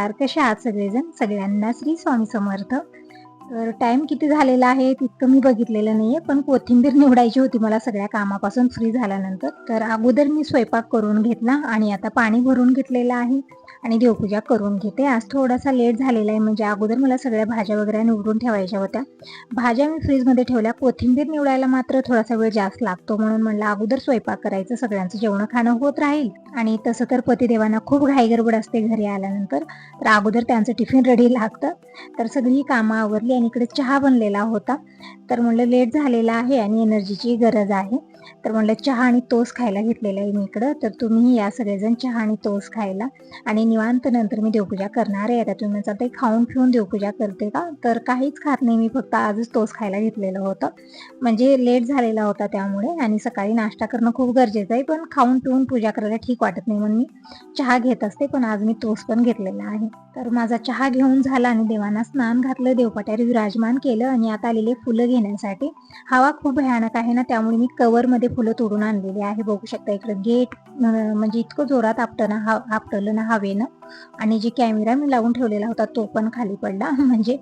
नमस्कार, कशा आहात सगळेजण? सगळ्यांना श्री स्वामी समर्थ. तर टाईम किती झालेला आहे तितकं मी बघितलेलं नाहीये, पण कोथिंबीर निवडायची होती मला सगळ्या कामापासून फ्री झाल्यानंतर. तर अगोदर मी स्वयंपाक करून घेतला आणि आता पाणी भरून घेतलेलं आहे आणि देवपूजा करून घेते. आज थोडासा लेट झालेला आहे, म्हणजे अगोदर मला सगळ्या भाज्या वगैरे निवडून ठेवायच्या होत्या. भाज्या मी फ्रीजमध्ये ठेवल्या, कोथिंबीर निवडायला मात्र थोडासा वेळ जास्त लागतो, म्हणून म्हणलं अगोदर स्वयंपाक करायचं, सगळ्यांचं जेवण खाणं होत राहील. आणि तसं तर पतिदेवांना खूप घाईगडबड असते घरी आल्यानंतर, तर अगोदर त्यांचं टिफिन रेडी लागतं. तर सगळी कामं आवरली आणि इकडे चहा बनलेला होता. तर म्हणलं लेट झालेला आहे आणि एनर्जीची गरज आहे, तर म्हणलं चहा आणि टोस्ट खायला घेतलेला आहे मी इकडं. तर तुम्ही या सगळेजण चहा आणि टोस्ट खायला, आणि निवांत नंतर मी देवपूजा करणार आहे. आता तुम्ही म्हणता ते खाऊन पिऊन देवपूजा करते का? तर काहीच खात नाही मी, फक्त आजच टोस्ट खायला घेतलेलं होतं, म्हणजे लेट झालेला होता त्यामुळे. आणि सकाळी नाश्ता करणं खूप गरजेचं आहे, पण खाऊन पिऊन पूजा करायला ठीक वाटत नाही म्हणून मी चहा घेत असते, पण आज मी टोस्ट पण घेतलेला आहे. तर माझा चहा घेऊन झाला आणि देवांना स्नान घातलं, देवपाट्यावर विराजमान केलं आणि आता आलेले फुलं घेण्यासाठी. हवा खूप भयानक आहे ना, त्यामुळे मी कवरमध्ये फुलं तोडून आणलेली आहे. बघू शकता इकडे गेट म्हणजे इतकं जोरात आपटलं ना हवेनं, आणि जे कॅमेरा मी लावून ठेवलेला होता तो पण खाली पडला. म्हणजे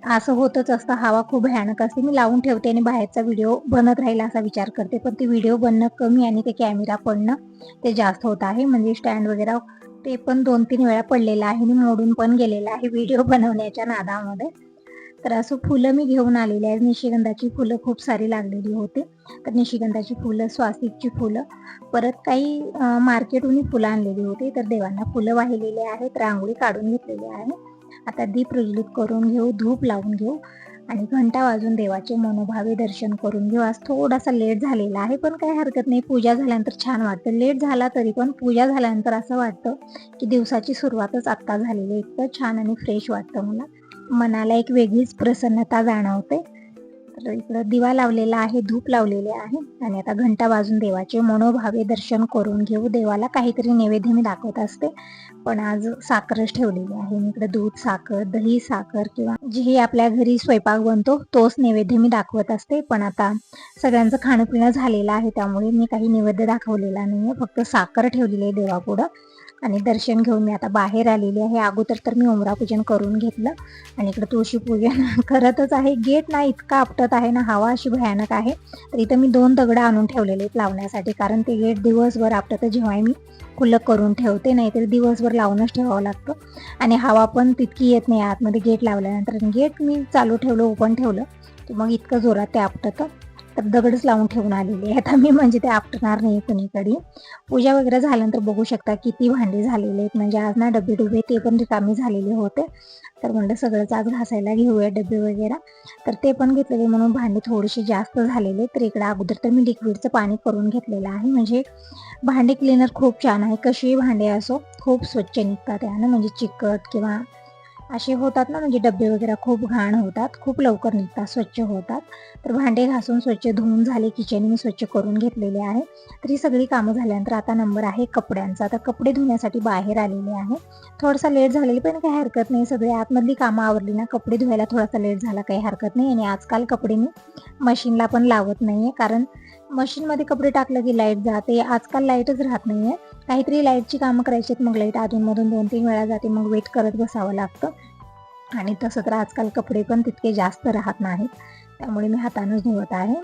असं होतच असतं, हवा खूप भयानक असते. मी लावून ठेवते आणि बाहेरचा व्हिडिओ बनत राहील असा विचार करते, पण ते व्हिडिओ बनणं कमी आणि ते कॅमेरा पडणं ते जास्त होत आहे. म्हणजे स्टँड वगैरे ते पण 2-3 वेळा पडलेला आहे आणि मोडून पण गेलेला आहे व्हिडिओ बनवण्याच्या नादामध्ये. तर असं फुलं मी घेऊन आलेली आहे. निशिगंधाची फुलं खूप सारी लागलेली होती, तर निशिगंधाची फुलं, स्वास्तिकची फुलं, परत काही मार्केटहून फुलं आणलेली होती. तर देवांना फुलं वाहिलेली आहेत, रांगोळी काढून घेतलेली आहे. आता दीप प्रज्वलित करून घेऊ, धूप लावून घेऊ आणि घंटा वाजून देवाचे मनोभावे दर्शन करून घेऊ. आज थोडासा लेट झालेला आहे, पण काही हरकत नाही, पूजा झाल्यानंतर छान वाटतं. लेट झाला तरी पण पूजा झाल्यानंतर असं वाटतं की दिवसाची सुरुवातच आत्ता झालेली आहे. इतकं छान आणि फ्रेश वाटतं मला, मनाला एक वेगळीच प्रसन्नता जाणवते. तर इकडं दिवा लावलेला आहे, धूप लावलेले आहे आणि आता घंटा वाजून देवाचे मनोभावे दर्शन करून घेऊ. देवाला काहीतरी नैवेद्य मी दाखवत असते, पण आज साखरच ठेवलेली आहे मी इकडे. दूध साखर, दही साखर किंवा जे आपल्या घरी स्वयंपाक बनतो तोच नैवेद्य मी दाखवत असते. पण आता सगळ्यांचं खाणं पिणं झालेलं आहे, त्यामुळे मी काही नैवेद्य दाखवलेला नाहीये, फक्त साखर ठेवलेली आहे देवापुढं. आणि दर्शन घेऊन मी आता बाहेर आलेली आहे. अगोदर तर मी उंबरा पूजन करून घेतलं आणि इकडे तुळशी पूजन करतच आहे. गेट ना इतका आपटत आहे ना, हवा अशी भयानक आहे, तर इथं मी 2 दगड आणून ठेवलेले आहेत लावण्यासाठी, कारण ते गेट दिवसभर आपटतं जेव्हा मी खुलं करून ठेवते, नाहीतर दिवसभर लावूनच ठेवावं लागतं आणि हवा पण तितकी येत नाही आतमध्ये गेट लावल्यानंतर. गेट मी चालू ठेवलं, ओपन ठेवलं तर मग इतकं जोरात ते आपटतं, तर दगडच लावून ठेवून आलेली आहे आता मी, म्हणजे ते आपटणार नाही कुणीकडे. पूजा वगैरे झाल्यानंतर बघू शकता किती भांडी झालेले आहेत, म्हणजे आज ना डबे डुबे ते पण रिकामी झालेले होते, तर म्हणलं सगळंच आज घासायला घेऊया डबे वगैरे. तर ते पण घेतलेले म्हणून भांडी थोडीशी जास्त झालेले. तर इकडे अगोदर तर मी लिक्विडचं पाणी करून घेतलेलं आहे, म्हणजे भांडी क्लिनर खूप छान आहे, कशीही भांडी असो खूप स्वच्छ निघतात त्यानं, म्हणजे चिकट किंवा असे होतात ना, म्हणजे डबे वगैरे खूप घाण होतात, खूप लवकर निघतात, स्वच्छ होतात. तर भांडे घासून स्वच्छ धुवून झाले, किचन मी स्वच्छ करून घेतलेले आहे. तर ही सगळी कामं झाल्यानंतर आता नंबर आहे कपड्यांचा. तर कपडे धुण्यासाठी बाहेर आलेले आहे. थोडासा लेट झालेली पण काही हरकत नाही, सगळी आतमधली कामं आवरली ना, कपडे धुवायला थोडासा लेट झाला काही हरकत नाही. आणि आजकाल कपडे मी मशीनला पण लावत नाहीये, कारण मशीनमध्ये कपडे टाकलं की लाईट जाते, आजकाल लाईटच राहत नाहीये. काहीतरी लाईटची कामं करायची आहेत, मग लाईट अधूनमधून 2-3 वेळा जाते, मग वेट करत बसावं लागतं. आणि तसं तर आजकाल कपडे पण तितके जास्त राहत नाहीत, त्यामुळे मी हातानंच धुवत आहे.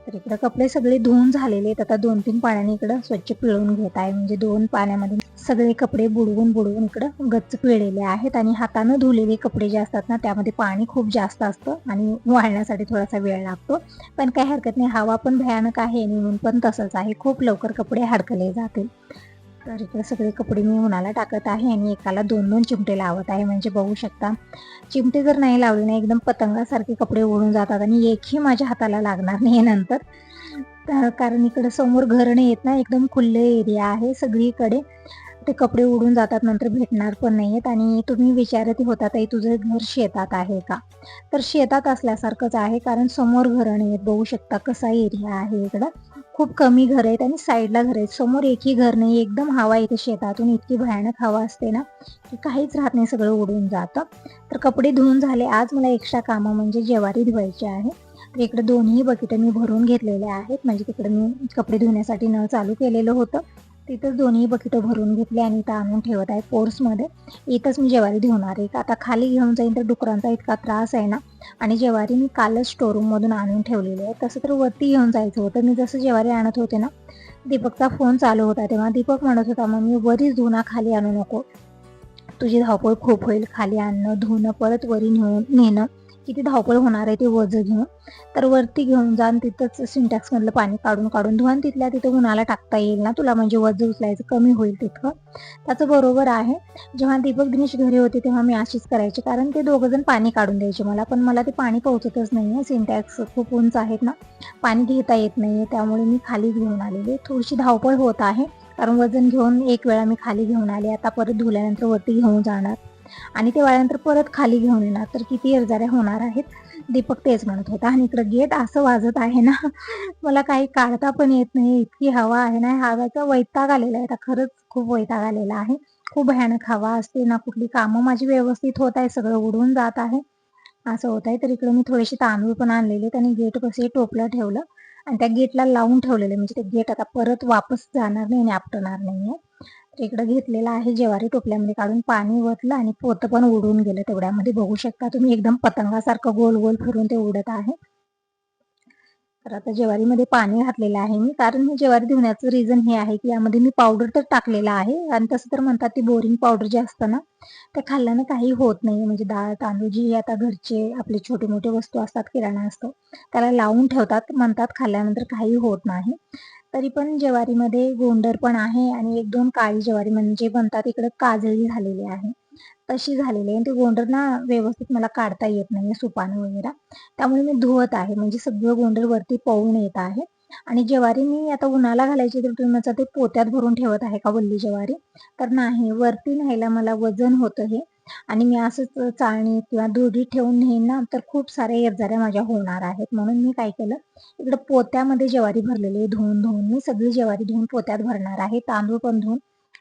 तर इकडं कपडे सगळे धुवून झालेले आहेत, आता 2-3 पाण्याने इकडं स्वच्छ पिळून घेत आहे, म्हणजे 2 पाण्यामध्ये सगळे कपडे बुडवून इकडं गच्च पिळलेले आहेत. आणि हातानं धुलेले कपडे जे असतात ना, त्यामध्ये पाणी खूप जास्त असतं आणि वाळण्यासाठी थोडासा वेळ लागतो, पण काही हरकत नाही, हवा पण भयानक आहे आणि ऊन पण तसंच आहे, खूप लवकर कपडे हडकले जातील. तर इकडे सगळे कपडे मी उन्हाला टाकत आहे आणि एकाला 2-2 चिमटे लावत आहे, म्हणजे बघू शकता चिमटे जर नाही लावले ना, एकदम पतंगासारखे कपडे ओढून जातात आणि एकही माझ्या हाताला लागणार नाही नंतर. कारण इकडे समोर घर नाही येत ना, एकदम खुल्ले एरिया आहे सगळीकडे, ते कपडे उडून जातात, नंतर भेटणार पण नाहीयेत. आणि तुम्ही विचारत होता ताई तुझं घर शेतात आहे का? तर शेतात असल्यासारखंच आहे, कारण समोर घरं नाही आहेत. बघू शकता कसा एरिया आहे इकडं, खूप कमी घर आहेत आणि साईडला घर आहेत, समोर एकही घर नाही. एकदम हवा येते शेतातून, इतकी भयानक हवा असते ना की काहीच राहत नाही, सगळं उडून जातं. तर कपडे धुवून झाले. आज मला एक्स्ट्रा कामं म्हणजे ज्वारी धुवायची आहे, तर इकडे दोन्ही बकेट मी भरून घेतलेले आहेत, म्हणजे तिकडे मी कपडे धुण्यासाठी नळ चालू केलेलं होतं, तिथंच दोन्ही बकेटं भरून घेतली आणि इथं आणून ठेवत आहे पोर्समध्ये. इथंच मी ज्वारी धुवणार आहे. आता खाली घेऊन जाईन तर डुकरांचा इतका त्रास आहे ना. आणि ज्वारी मी कालच स्टोरूममधून आणून ठेवलेली आहे. तसं तर वरती घेऊन जायचं होतं. मी जसं ज्वारी आणत होते ना, दीपकचा फोन चालू होता तेव्हा दीपक म्हणत होता, मम्मी वरीच धुवून खाली आणू नको, तुझी धावपळ खूप होईल, खाली आणणं धुणं परत वरी नेणं किती धावपळ होणार आहे ते वजं घेऊन. तर वरती घेऊन जा आणि तिथंच सिंटॅक्समधलं पाणी काढून काढून धुवा आणि तिथल्या तिथं उन्हाला टाकता येईल ना तुला, म्हणजे वजं उचलायचं कमी होईल तितकं. त्याचं बरोबर आहे. जेव्हा दीपक दिनेश घरी होते तेव्हा मी अशीच करायची, कारण ते दोघं जण पाणी काढून द्यायचे मला, पण मला ते पाणी पोहोचतच नाही आहे. सिंटॅक्स खूप उंच आहेत ना, पाणी घेता येत नाही, त्यामुळे मी खाली घेऊन आलेले. थोडीशी धावपळ होत आहे, कारण वजन घेऊन एक वेळा मी खाली घेऊन आले. आता परत धुल्यानंतर वरती घेऊन जाणार आणि ते वाळल्यानंतर परत खाली घेऊन येणार, तर किती इरजाऱ्या होणार आहेत. दीपक तेच म्हणत होता. आणि इकडं गेट असं वाजत आहे ना, मला काही काढता पण येत नाही, इतकी हवा आहे ना. हवाचा वैताग आलेला आहे आता, खरंच खूप वैताग आलेला आहे. खूप भयानक हवा असते ना, कुठली कामं माझी व्यवस्थित होत आहे, सगळं उडून जात आहे, असं होत आहे. तर इकडे मी थोडेसे तांदूळ पण आणलेले, त्यांनी गेट कसे टोपलं ठेवलं आणि त्या गेटला लावून ठेवलेले, म्हणजे ते गेट आता परत वापस जाणार नाही आणि आपटणार नाहीये. तर इकडं घेतलेलं आहे ज्वारी, टोपल्यामध्ये काढून पाणी वतलं आणि पोतं पण उडून गेलं तेवढ्यामध्ये. बघू शकता तुम्ही, एकदम पतंगासारखं गोल गोल फिरून ते उडत आहे. तर आता ज्वारीमध्ये पाणी घातलेलं आहे मी, कारण हे ज्वारी धुण्याचं रिझन हे आहे की यामध्ये मी पावडर तर टाकलेला आहे. आणि तसं तर म्हणतात ती बोरिंग पावडर जे असतं ना, ते खाल्ल्यानं काही होत नाही. म्हणजे डाळ तांदूळ जी आता घरचे आपले छोटे मोठे वस्तू असतात, किराणा असतो, त्याला लावून ठेवतात, म्हणतात खाल्ल्यानंतर काही होत नाही. तरी पण ज्वारीमध्ये गोंडर पण आहे आणि एक दोन काळी ज्वारी, म्हणजे म्हणतात इकडे काजळी झालेली आहे, तशी झालेली आहे. आणि ते गोंडर ना व्यवस्थित मला काढता येत नाही सुपानं वगैरे, त्यामुळे मी धुवत आहे, म्हणजे सगळं गोंडर वरती पळून येत आहे. आणि ज्वारी मी आता उन्हाला घालायची, तर तुम्ही म्हणता ते पोत्यात भरून ठेवत आहे का वल्ली ज्वारी, तर नाही, वरती न्यायला मला वजन होतं हे. आणि मी असंच चाळणी किंवा दोरी ठेवून नेईन ना, तर खूप साऱ्या इरजाऱ्या माझ्या होणार आहेत. म्हणून मी काय केलं, इकडं पोत्यामध्ये ज्वारी भरलेली, धुवून धुवून मी सगळी ज्वारी धुवून पोत्यात भरणार आहे. तांदूळ पण धुवून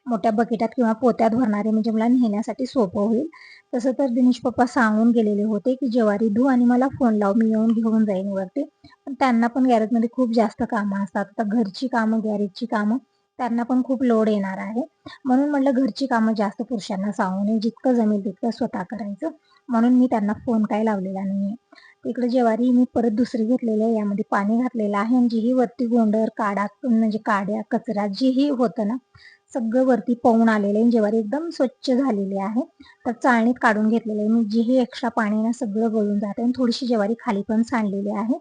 मोठ्या बकेटात किंवा पोत्यात भरणार आहे, म्हणजे मला नेण्यासाठी सोपं होईल. तसं तर दिनेश पप्पा सांगून गेलेले होते की ज्वारी धु आणि मला फोन लाव, मी येऊन घेऊन जाईन वरती. पण त्यांना पण गॅरेजमध्ये खूप जास्त कामं असतात. आता घरची कामं, गॅरेजची कामं, त्यांना पण खूप लोड येणार आहे. म्हणून म्हटलं घरची कामं जास्त पुरुषांना सांगू नये, जितकं जमेल तितकं स्वतः करायचं. म्हणून मी त्यांना फोन काय लावलेला नाहीये. इकडे ज्वारी मी परत दुसरी घेतलेली आहे, यामध्ये पाणी घातलेलं आहे. आणि जीही वरती गोंडर काडा, म्हणजे काड्या कचरा जीही होतं ना, सगळं वरती पळून आलेलं आहे. ज्वारी एकदम स्वच्छ झालेली आहे. तर चाळणीत काढून घेतलेलं आहे मी. जीही एक्स्ट्रा पाणी ना सगळं गळून जाते. आणि थोडीशी ज्वारी खाली पण सांडलेली आहे,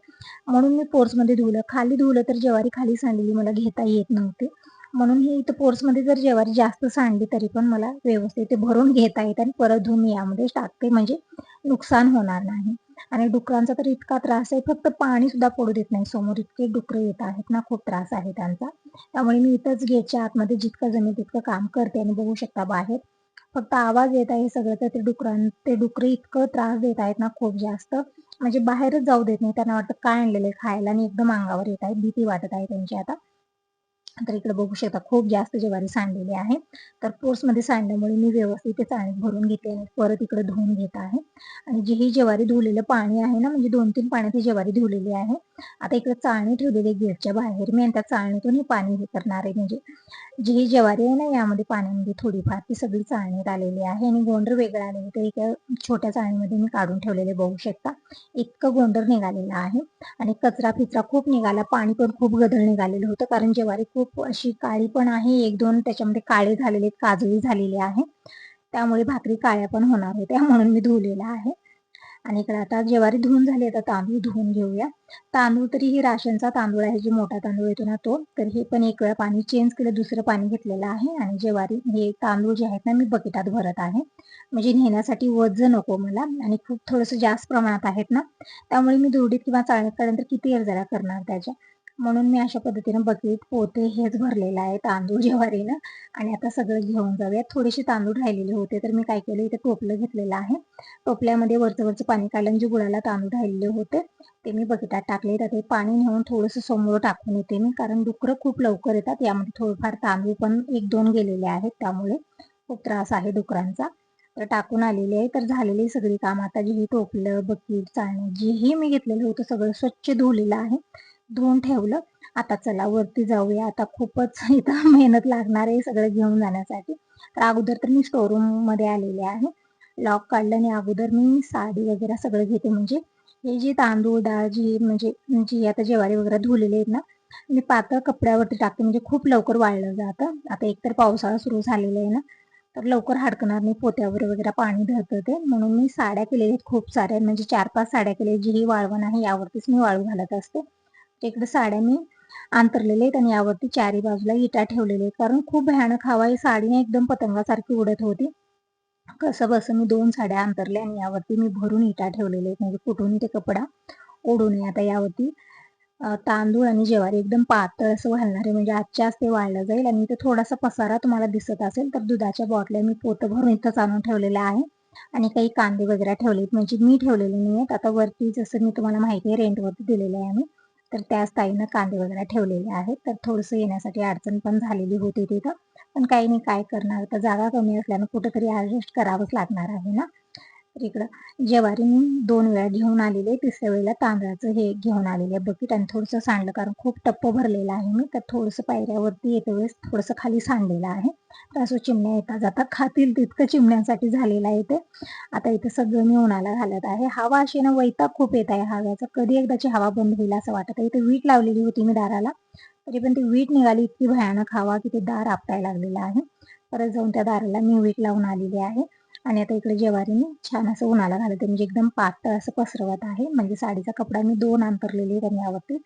म्हणून मी पोर्समध्ये धुवलं. खाली धुवलं तर ज्वारी खाली सांडलेली मला घेता येत नव्हती, म्हणून ही इथं पोर्समध्ये जर ज्वारी जास्त सांडली तरी पण मला व्यवस्थित ते भरून घेता येते आणि परत धुवून यामध्ये टाकते, म्हणजे नुकसान होणार नाही. आणि डुकरांचा तर इतका त्रास आहे, फक्त पाणी सुद्धा पडू देत नाही समोर, इतके डुकरं येत आहेत ना, खूप त्रास आहे त्यांचा. त्यामुळे मी इथंच गेटच्या आतमध्ये जितकं जमेल तितकं काम करते. आणि बघू शकता बाहेर फक्त आवाज येत आहे सगळं, तर ते डुकरं इतकं त्रास देत आहेत ना, खूप जास्त, म्हणजे बाहेरच जाऊ देत नाही. त्यांना वाटतं काय आणलेलं आहे खायला, आणि एकदम अंगावर येत आहे, भीती वाटत आहे त्यांची आता. तर इकडे बघू शकता खूप जास्त ज्वारी सांडलेली आहे. तर पोर्समध्ये सांडल्यामुळे मी व्यवस्थित ते चाळणीत भरून घेते आणि परत इकडे धुवून घेत आहे. आणि जी ही ज्वारी धुवलेलं पाणी आहे ना, म्हणजे 2-3 पाण्यात ही ज्वारी धुवलेली आहे. आता इकडे चाळणी ठेवलेली आहे गेटच्या बाहेर मी, आणि त्या चाळणीतून हे पाणी हे करणार आहे. म्हणजे जी ही ज्वारी आहे ना, यामध्ये पाण्यामध्ये थोडीफार ती सगळी चाळणीत आलेली आहे. आणि गोंडर वेगळं आलेलं ते एका छोट्या चाळणीमध्ये मी काढून ठेवलेले, बघू शकता इतकं गोंडर निघालेलं आहे. आणि कचरा फिचरा खूप निघाला, पाणी पण खूप गढळ निघालेलं होतं, कारण ज्वारी खूप अशी काळी पण आहे, 1-2 त्याच्यामध्ये काळे झालेले, काजळी झालेली आहे, त्यामुळे भाकरी काळ्या पण होणार होत्या, म्हणून मी धुवलेला आहे. आणि इकडे आता ज्वारी धुवून झाली, आता तांदूळ धुवून घेऊया. तांदूळ तरी ही राशनचा तांदूळ आहे, जो मोठा तांदूळ येतो ना तो, तर हे पण एक वेळा पाणी चेंज केलं, दुसरं पाणी घेतलेलं आहे. आणि ज्वारी हे तांदूळ जे आहेत ना, मी बकेटात भरत आहे, म्हणजे नेण्यासाठी वजन नको मला, आणि खूप थोडंसं जास्त प्रमाणात आहेत ना, त्यामुळे मी धुडीत किंवा चाळणीत काढल्यानंतर किती जरा करणार त्याच्या, म्हणून मी अशा पद्धतीनं बकेट पोते हेच भरलेलं आहे तांदूळ ज्वारीनं. आणि आता सगळं घेऊन जाऊया. थोडेसे तांदूळ राहिलेले होते, तर मी काय केलं, इथे टोपलं घेतलेलं आहे, टोपल्यामध्ये वरचं पाणी काढलं, आणि जे गुळाला तांदूळ राहिलेले होते ते मी बकेटात टाकले. तर ते पाणी नेऊन थोडंसं समोर टाकून येते मी, कारण डुकरं खूप लवकर येतात. यामध्ये थोडंफार तांदूळ पण 1-2 गेलेले आहेत, त्यामुळे खूप त्रास आहे डुकरांचा. तर टाकून आलेली आहे. तर झालेली सगळी काम, आता जी टोपलं, बकेट, चाळणी, जीही मी घेतलेलं होतं सगळं स्वच्छ धुवलेलं आहे, धुवून ठेवलं. आता चला वरती जाऊया. आता खूपच इथं मेहनत लागणार आहे सगळं घेऊन जाण्यासाठी. तर अगोदर तर मी मध्ये आलेले आहे. लॉक काढलं आणि अगोदर मी साडी वगैरे सगळं घेते. म्हणजे हे जे तांदूळ, डाळ जी म्हणजे जी आता ज्वारी वगैरे धुवलेले आहेत ना, मी पातळ कपड्यावरती टाकते म्हणजे खूप लवकर वाळलं जातं. आता एकतर पावसाळा सुरू झालेला आहे ना, तर लवकर हडकणार नाही. पोत्यावर वगैरे पाणी धरतं ते. म्हणून मी साड्या केलेल्या आहेत खूप साऱ्या. म्हणजे 4-5 साड्या केल्या. जी ही वाळवण आहे यावरतीच मी वाळू घालत असते. इकडे साड्या मी अंथरलेले आहेत आणि यावरती चारी बाजूला विटा ठेवलेल्या आहेत. कारण खूप भयानक हवा आहे. साडी ना एकदम पतंगासारखी उडत होती. कसंबसं मी 2 साड्या अंथरल्या आणि यावरती मी भरून विटा ठेवलेल्या आहेत. म्हणजे कुठूनही ते कपडा ओढू नये. आता यावरती तांदूळ आणि ज्वारी एकदम पातळ असं घालणार आहे. म्हणजे आजच्या आज ते वाळलं जाईल. आणि इथे थोडासा पसारा तुम्हाला दिसत असेल तर दुधाच्या बाटल्या मी पोतं भरून इथंच आणून ठेवलेल्या आहे. आणि काही कांदे वगैरे ठेवलेत. म्हणजे मी ठेवलेले नाही आहेत. आता वरती जसं मी तुम्हाला माहिती आहे रेंटवरती दिलेलं आहे आम्ही. तर त्याच ताईनं कांदे वगैरे ठेवलेले आहेत. तर थोडंसं येण्यासाठी अडचण पण झालेली होती तिथं. पण काही नाही, काय करणार, आता जागा कमी असल्यानं कुठेतरी ॲडजस्ट करावंच लागणार आहे ना. तर इकडं ज्वारी मी 2 वेळा घेऊन आलेले. तिसऱ्या वेळेला तांदळाचं हे घेऊन आलेले आहे बकेट आणि थोडंसं सांडलं. कारण खूप टप्प भरलेलं आहे मी. तर थोडंसं पायऱ्यावरती येते वेळेस थोडंसं खाली सांडलेलं आहे. तर असं चिमण्या येता जाता खातील तितकं चिमण्यांसाठी झालेलं आहे ते. आता इथं सगळं मी उन्हाला घालत आहे. हवा अशी ना वैताग खूप येत आहे हव्याचा. कधी एकदाची हवा बंद होईल असं वाटत आहे. इथे वीट लावलेली होती मी दाराला. तरी पण ती वीट निघाली. इतकी भयानक हवा की ते दार आपटायला लागलेलं आहे. परत जाऊन त्या दाराला मी वीट लावून आलेली आहे. आणि आता इकडे ज्वारी मी छान असं उन्हाला घालते. म्हणजे एकदम पातळ असं पसरवत आहे. म्हणजे साडीचा कपडा मी 2 अंथरलेले आहेत आणि यावरती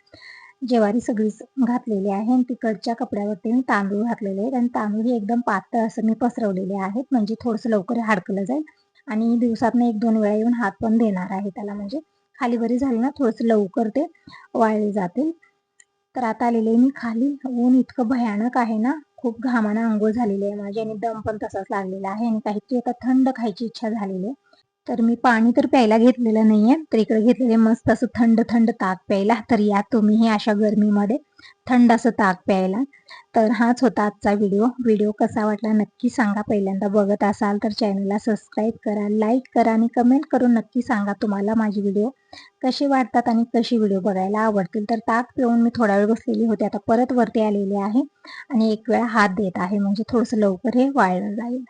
ज्वारी सगळीच घातलेली आहे. आणि तिकडच्या कपड्यावरती मी तांदूळ घातलेले आहेत आणि तांदूळ हे एकदम पातळ असं मी पसरवलेले आहेत. म्हणजे थोडंसं लवकर हडकलं जाईल. आणि दिवसातनं 1-2 वेळा येऊन हात पण देणार आहे त्याला. म्हणजे खाली वरी झालं ना थोडंसं लवकर ते वाळले जातील. तर आता आलेले मी खाली. ऊन इतकं भयानक आहे ना, खूप घामानं अंघोळ झालेली आहे माझी आणि दम पण तसाच लागलेला आहे आणि काहीतरी आता थंड खायची इच्छा झालेली आहे. तर मी पाणी तर प्यायला घेतलेलं नाहीये. तर इकडे घेतलेले मस्त असं थंड थंड ताक प्यायला. तर या तुम्हीही अशा गरमीमध्ये थंड असं ताक प्यायला. तर हाच होता आजचा व्हिडिओ. व्हिडिओ कसा वाटला नक्की सांगा. पहिल्यांदा बघत असाल तर चॅनलला सबस्क्राईब करा, लाईक करा आणि कमेंट करून नक्की सांगा तुम्हाला माझे व्हिडिओ कसे वाटतात आणि कशी व्हिडिओ बघायला आवडतील. तर ताक पिऊन मी थोडा वेळ बसलेली होते. आता परत वरती आलेले आहे आणि एक वेळा हात देत आहे. म्हणजे थोडंसं लवकर हे वाळलं जाईल.